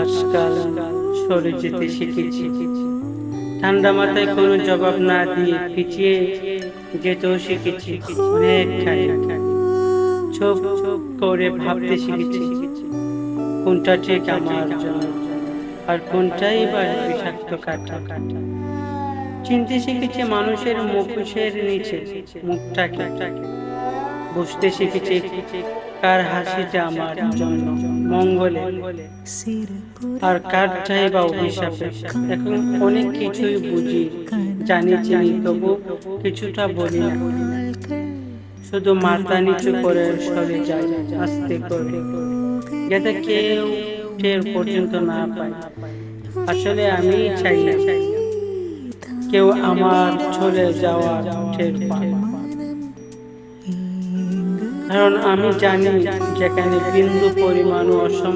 আজকাল সরে যেতে শিখেছি, ঠান্ডা মাথায় কোনো জবাব না দিয়ে পিছিয়ে যেতেও শিখেছি। অনেকখানি চুপ করে ভাবতে শিখেছি, কোনটা ঠিক আমার জন্য আর কোনটাই বা বিষাক্ত কাটা। চিনতে শিখেছি মানুষের মুখোশের নিচে মুখটাকে, বুঝতে শিখেছি কার হাসিটা আমার জন্য মঙ্গলে আর কারটাই বা অভিশাপে। এখন অনেক কিছুই বুঝি, জানি চিনি, তবু কিছুটা বলি না, শুধু মাথা নিচু করে সরে যায় আস্তে করে, যাতে কেউ টের পর্যন্ত না পায়। আসলে আমি চাই না কেউ আমার চলে যাওয়ার টের পায়, কারণ আমি জানি যেখানে বিন্দু পরিমাণ অসম